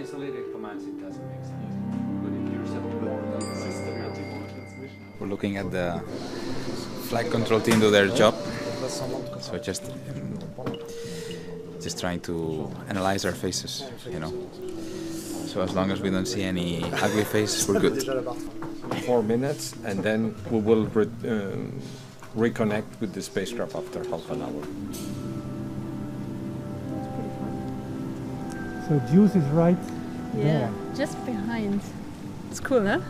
isolated commands, it doesn't make sense. But if you're setting more than systematic transmission. We're looking at the flight control team do their job. So just trying to analyze our faces, you know. So as long as we don't see any ugly faces, we're good. 4 minutes, and then we will reconnect with the spacecraft after half an hour. So Juice is right there. Just behind. It's cool, huh?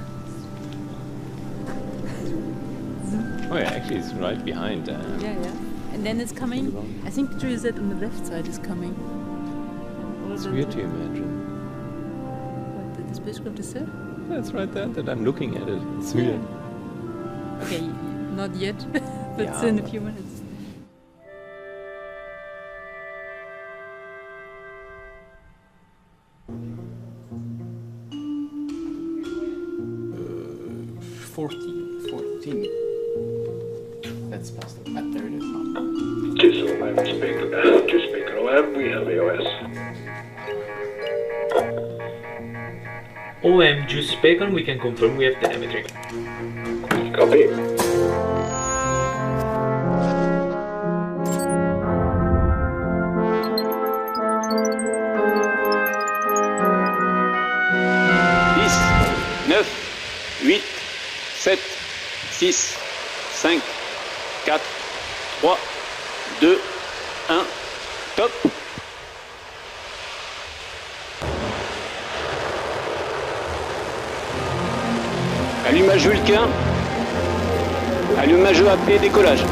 Oh yeah, actually it's right behind. Yeah. And then it's coming. I think Juice on the left side is coming. It's weird to imagine. What, the spacecraft is there? Yeah, it's right there that I'm looking at it. It's weird. Okay, not yet, but Yeah. in a few minutes. Uh, 14. That's past the... there it is. To speaker OM, we have AOS. OM Juice Bacon, we can confirm we have telemetry. Copy. Neuf, 8, 7, 6, 5, 4, 3, 2, 1, top. Allumage Vulcain. Allumage EAP, décollage.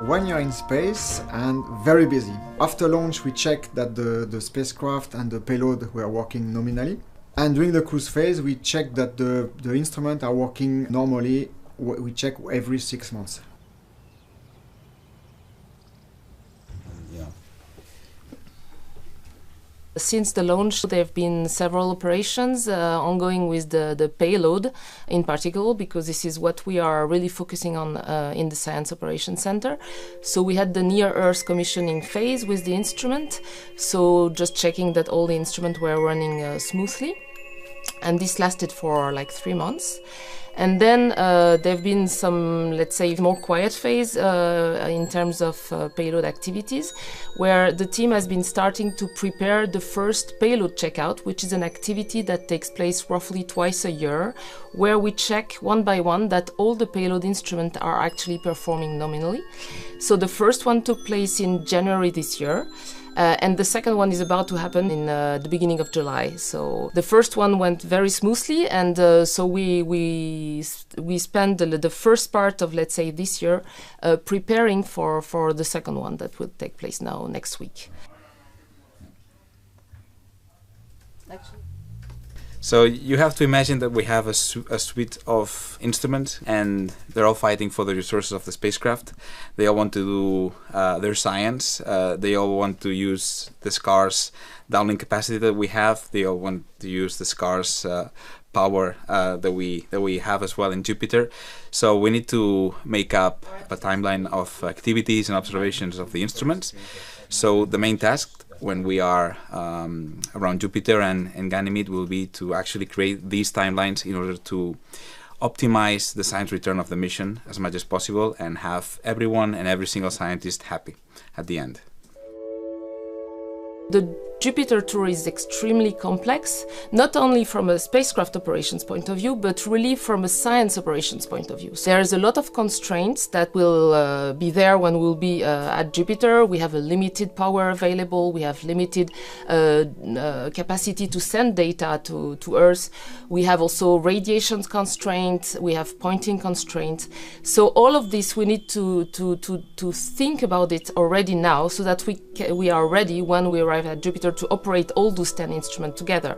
When you're in space and very busy. After launch we check that the spacecraft and the payload were working nominally. And during the cruise phase we check that the instruments are working normally. We check every 6 months. Since the launch, there have been several operations ongoing with the payload in particular, because this is what we are really focusing on in the Science Operations Center. So we had the near-Earth commissioning phase with the instrument, so just checking that all the instruments were running smoothly. And this lasted for like 3 months. And then there have been some, let's say, more quiet phase in terms of payload activities, where the team has been starting to prepare the first payload checkout, which is an activity that takes place roughly twice a year, where we check one by one that all the payload instruments are actually performing nominally. So the first one took place in January this year. And the second one is about to happen in the beginning of July. So the first one went very smoothly, and so we spent the first part of, let's say, this year preparing for the second one that will take place now next week. So you have to imagine that we have a suite of instruments, and they're all fighting for the resources of the spacecraft. They all want to do their science. They all want to use the scarce downlink capacity that we have. They all want to use the scarce power that we have as well in Jupiter. So we need to make up a timeline of activities and observations of the instruments. So the main task when we are around Jupiter and Ganymede will be to actually create these timelines in order to optimize the science return of the mission as much as possible and have everyone and every single scientist happy at the end. The Jupiter tour is extremely complex, not only from a spacecraft operations point of view, but really from a science operations point of view. So there's a lot of constraints that will be there when we'll be at Jupiter. We have a limited power available, we have limited capacity to send data to Earth. We have also radiation constraints, we have pointing constraints. So all of this we need to think about it already now, so that we are ready when we arrive at Jupiter order to operate all those 10 instruments together.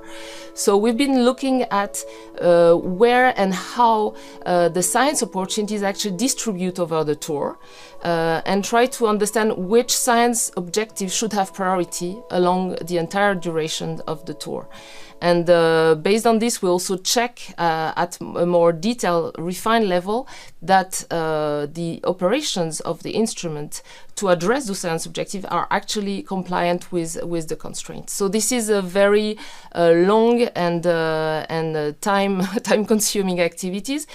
So we've been looking at where and how the science opportunities actually distribute over the tour and try to understand which science objectives should have priority along the entire duration of the tour. And based on this, we also check at a more detailed, refined level that the operations of the instrument to address those science objectives are actually compliant with the constraints. So this is a very long and time-consuming activities.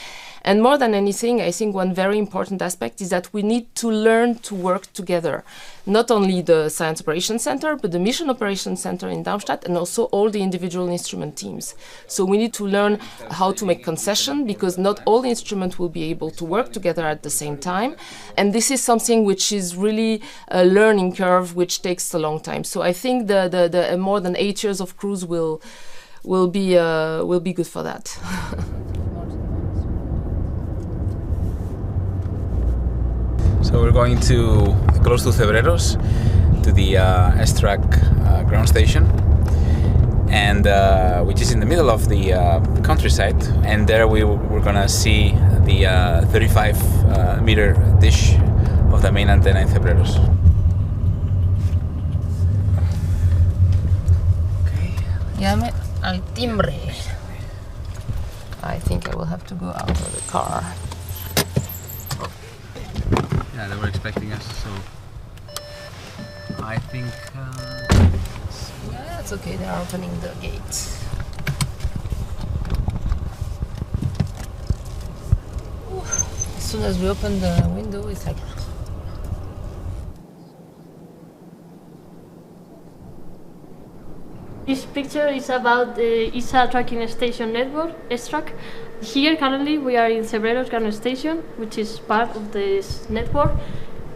And more than anything, I think one very important aspect is that we need to learn to work together. Not only the Science Operations Center, but the Mission Operations Center in Darmstadt, and also all the individual instrument teams. So we need to learn how to make concessions, because not all instruments will be able to work together at the same time. And this is something which is really a learning curve, which takes a long time. So I think the more than 8 years of cruise will be good for that. So we're going to close to Cebreros, to the S-Track ground station, and which is in the middle of the countryside. And there we're gonna see the 35-meter dish of the main antenna in Cebreros. Okay. Llame al timbre. I think I will have to go out of the car. Yeah, they were expecting us, so I think... Yeah, it's okay, they are opening the gate. As soon as we open the window, it's like... This picture is about the ESA tracking station network, S-Track. Here currently we are in Cebreros ground station, which is part of this network.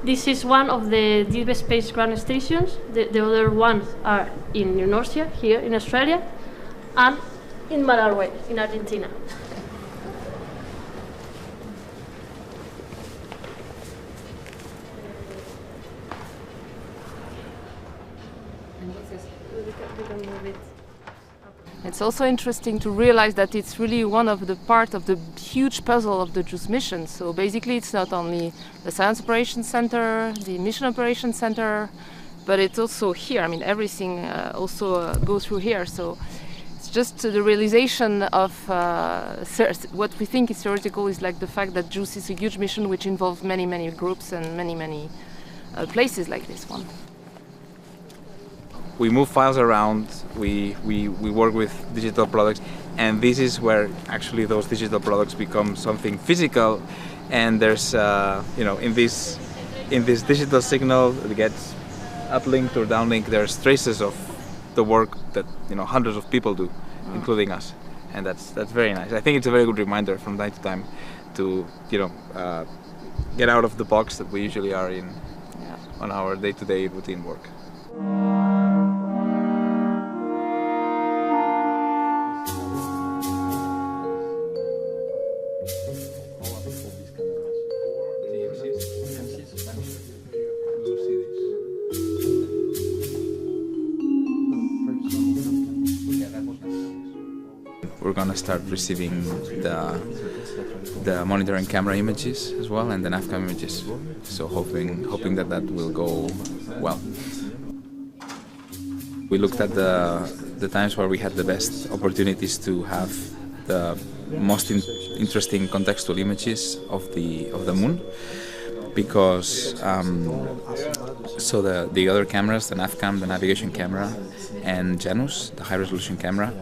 This is one of the deep space ground stations. The other ones are in New Norcia, here in Australia, and in Malargüe, in Argentina. It's also interesting to realize that it's really one of the part of the huge puzzle of the JUICE mission. So basically it's not only the Science Operations Center, the Mission Operations Center, but it's also here. I mean, everything also goes through here. So it's just the realization of what we think is theoretical is like the fact that JUICE is a huge mission which involves many, many groups and many, many places like this one. We move files around, we work with digital products, and this is where actually those digital products become something physical. And there's, you know, in this digital signal that gets uplinked or downlinked, there's traces of the work that, you know, hundreds of people do, including us, and that's very nice. I think it's a very good reminder from time to time to, you know, get out of the box that we usually are in on our day-to-day routine work. We're gonna start receiving the monitoring camera images as well, and the NAVCAM images. So hoping that will go well. We looked at the times where we had the best opportunities to have the most interesting contextual images of the moon, because so the other cameras, the NAVCAM, the navigation camera, and Janus, the high-resolution camera,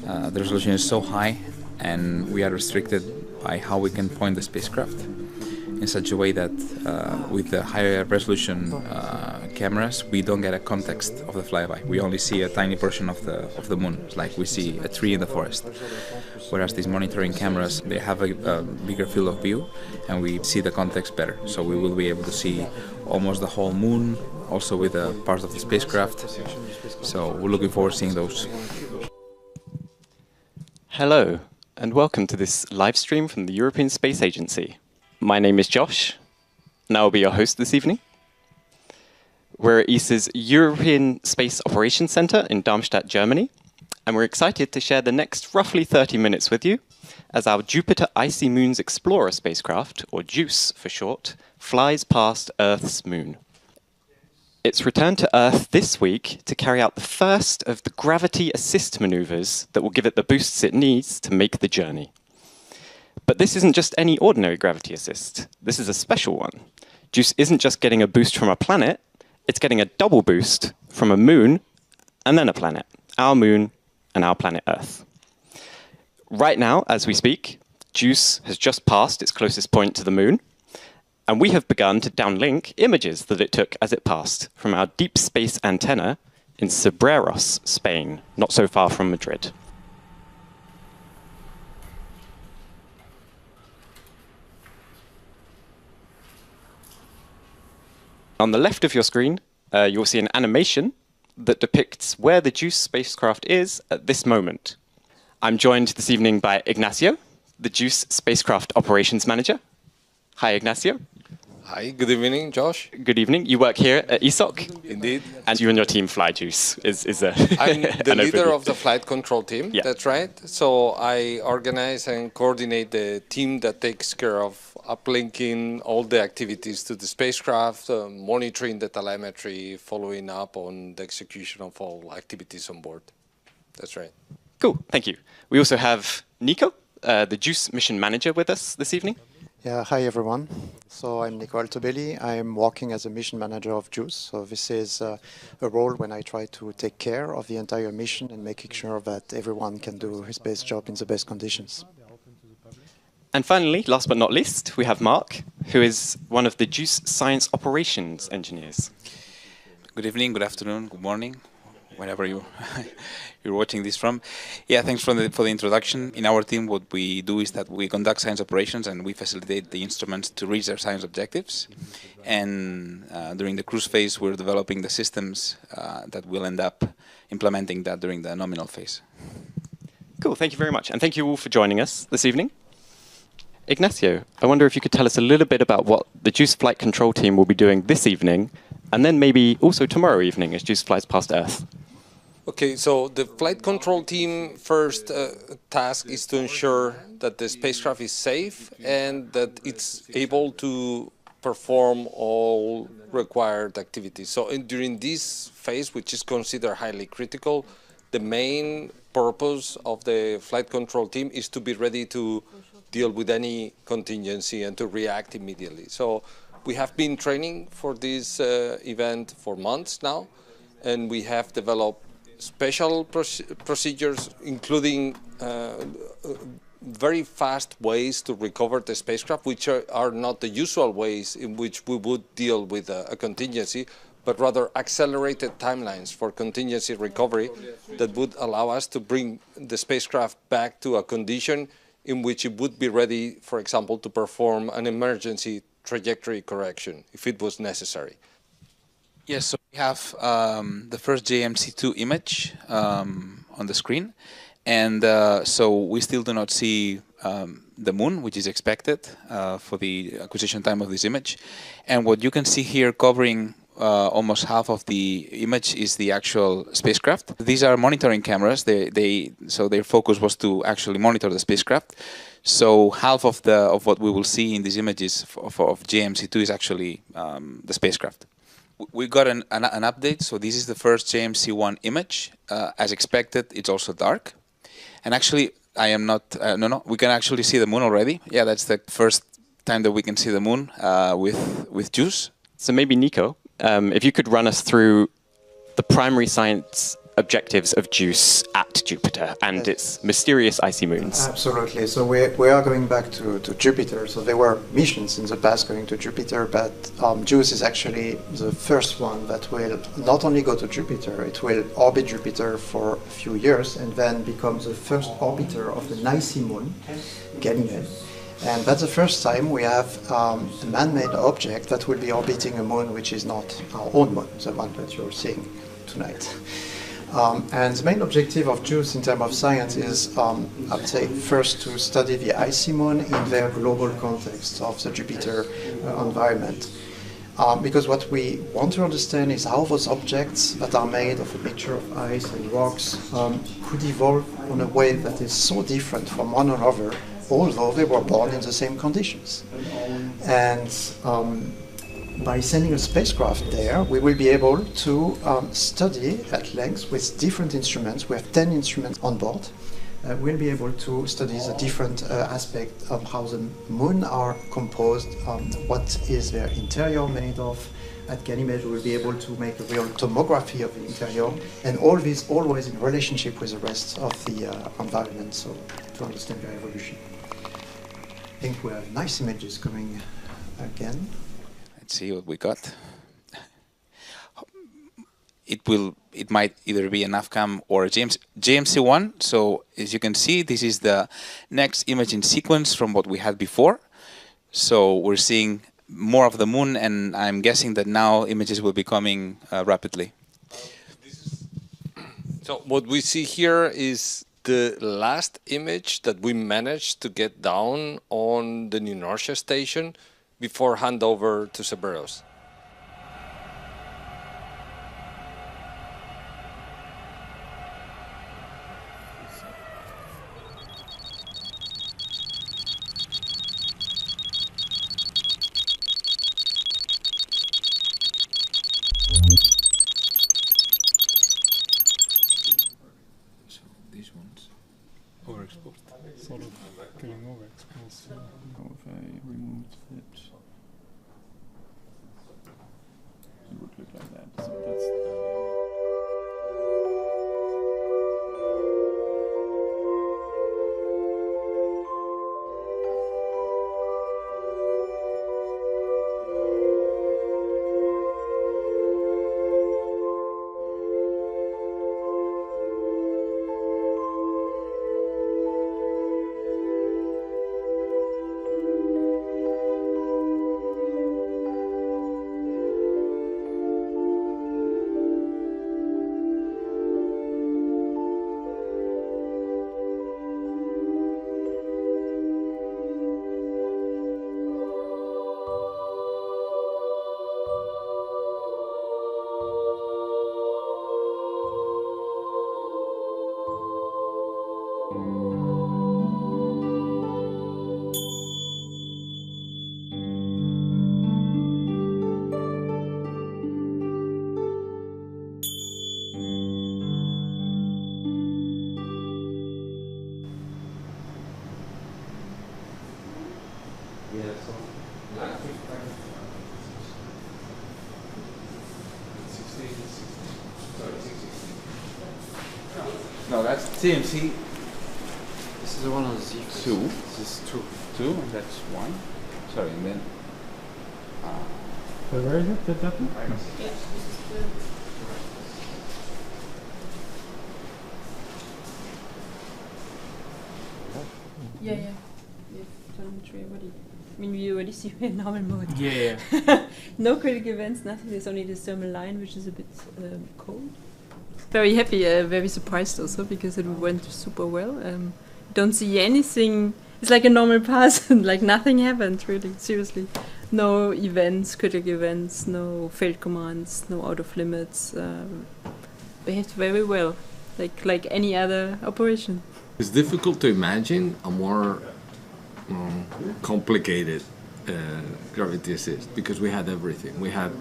the resolution is so high, and we are restricted by how we can point the spacecraft in such a way that with the higher resolution cameras, we don't get a context of the flyby. We only see a tiny portion of the moon. It's like we see a tree in the forest. Whereas these monitoring cameras, they have a bigger field of view, and we see the context better. So we will be able to see almost the whole moon, also with a part of the spacecraft. So we're looking forward to seeing those. Hello, and welcome to this live stream from the European Space Agency. My name is Josh, and I will be your host this evening. We're at ESA's European Space Operations Center in Darmstadt, Germany, and we're excited to share the next roughly 30 minutes with you as our Jupiter Icy Moons Explorer spacecraft, or JUICE for short, flies past Earth's moon. It's returned to Earth this week to carry out the first of the gravity assist maneuvers that will give it the boosts it needs to make the journey. But this isn't just any ordinary gravity assist. This is a special one. JUICE isn't just getting a boost from a planet, it's getting a double boost from a moon and then a planet, our moon and our planet Earth. Right now, as we speak, JUICE has just passed its closest point to the moon, and we have begun to downlink images that it took as it passed from our deep space antenna in Cebreros, Spain, not so far from Madrid. On the left of your screen, you'll see an animation that depicts where the JUICE spacecraft is at this moment. I'm joined this evening by Ignacio, the JUICE Spacecraft Operations Manager. Hi, Ignacio. Hi, good evening, Josh. Good evening. You work here at ESOC. Indeed. And you and your team fly JUICE. I'm the leader overview. of the flight control team, Yeah. That's right. So I organize and coordinate the team that takes care of uplinking all the activities to the spacecraft, monitoring the telemetry, following up on the execution of all activities on board. That's right. Cool, thank you. We also have Nico, the JUICE mission manager, with us this evening. Yeah, hi everyone. So I'm Nico Altobelli. I'm working as a mission manager of JUICE. So this is a role when I try to take care of the entire mission and making sure that everyone can do his best job in the best conditions. And finally, last but not least, we have Mark, who is one of the JUICE Science Operations engineers. Good evening, good afternoon, good morning, whenever you're watching this from. Yeah, thanks for the introduction. In our team, what we do is that we conduct science operations and we facilitate the instruments to reach their science objectives. And during the cruise phase, we're developing the systems that will end up implementing that during the nominal phase. Cool, thank you very much. And thank you all for joining us this evening. Ignacio, I wonder if you could tell us a little bit about what the JUICE flight control team will be doing this evening, and then maybe also tomorrow evening as JUICE flies past Earth. Okay, so the flight control team first task is to ensure that the spacecraft is safe and that it's able to perform all required activities. So during this phase, which is considered highly critical, the main purpose of the flight control team is to be ready to deal with any contingency and to react immediately. So we have been training for this event for months now, and we have developed special procedures, including very fast ways to recover the spacecraft, which are not the usual ways in which we would deal with a contingency, but rather accelerated timelines for contingency recovery that would allow us to bring the spacecraft back to a condition in which it would be ready, for example, to perform an emergency trajectory correction if it was necessary. Yes, so we have the first JMC2 image on the screen, and so we still do not see the moon, which is expected for the acquisition time of this image. And what you can see here covering almost half of the image is the actual spacecraft. These are monitoring cameras. So their focus was to actually monitor the spacecraft. So half of what we will see in these images of JMC2 is actually the spacecraft. We got an update. So this is the first JMC1 image. As expected, it's also dark. And actually, I am not. No. We can actually see the moon already. Yeah, that's the first time that we can see the moon with JUICE. So maybe Nico, if you could run us through the primary science objectives of JUICE at Jupiter and its mysterious icy moons. Absolutely. So we are going back to Jupiter. So there were missions in the past going to Jupiter, but JUICE is actually the first one that will not only go to Jupiter, it will orbit Jupiter for a few years and then become the first orbiter of the icy moon, Ganymede. And that's the first time we have a man-made object that will be orbiting a moon which is not our own moon, the one that you're seeing tonight. And the main objective of JUICE in terms of science is, I would say, first to study the icy moon in their global context of the Jupiter environment. because what we want to understand is how those objects that are made of a mixture of ice and rocks could evolve in a way that is so different from one another, although they were born in the same conditions. And by sending a spacecraft there, we will be able to study at length with different instruments. We have 10 instruments on board. We'll be able to study the different aspects of how the moon are composed, what is their interior made of. At Ganymede, we'll be able to make a real tomography of the interior, and all this always in relationship with the rest of the environment, so to understand their evolution. I think we have nice images coming again. Let's see what we got. It might either be an AFCAM or a JMC1. So as you can see, this is the next imaging sequence from what we had before. So we're seeing more of the moon, and I'm guessing that now images will be coming rapidly. So what we see here is the last image that we managed to get down on the New Norcia station before handover to Cerberus. These ones. Overexposed. Sort of getting overexposed. How if I removed it? It would look like that. So that's No, that's TMC. This is the one on the Z. 2. This is 2. 2, and that's 1. Sorry, and then. So where is it? That one? Yeah, this is the... Yeah, yeah. We've telemetry already. I mean, we already see in normal mode. Yeah. No critical events, nothing. There's only this thermal line, which is a bit cold. Very happy, very surprised also, because it went super well. Don't see anything. It's like a normal pass, and like nothing happened, really, seriously. No events, critical events, no failed commands, no out of limits. Behaved very well, like any other operation. It's difficult to imagine a more complicated gravity assist, because we had everything. We had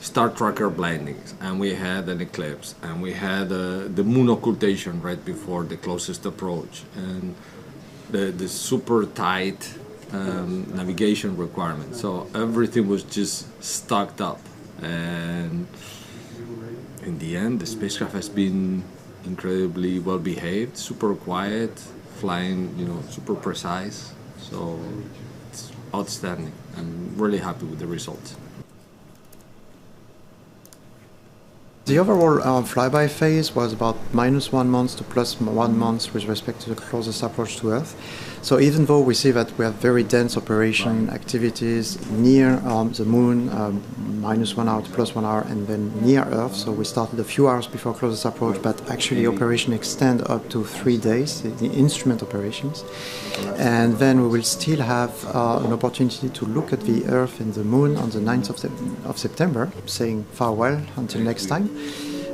star tracker blindings, and we had an eclipse, and we had the moon occultation right before the closest approach, and the super tight navigation requirements. So everything was just stocked up, and in the end the spacecraft has been incredibly well behaved, super quiet, flying, super precise. So it's outstanding. I'm really happy with the results. The overall flyby phase was about -1 month to +1 month with respect to the closest approach to Earth. So even though we see that we have very dense operation activities near the Moon, -1 hour to +1 hour, and then near Earth, so we started a few hours before closest approach, but actually operation extend up to 3 days, the instrument operations. And then we will still have an opportunity to look at the Earth and the Moon on the 9th of September, saying farewell until next time.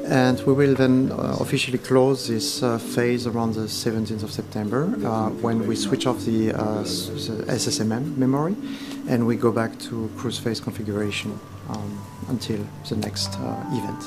And we will then officially close this phase around the 17th of September when we switch off the SSMM memory and we go back to cruise phase configuration until the next event.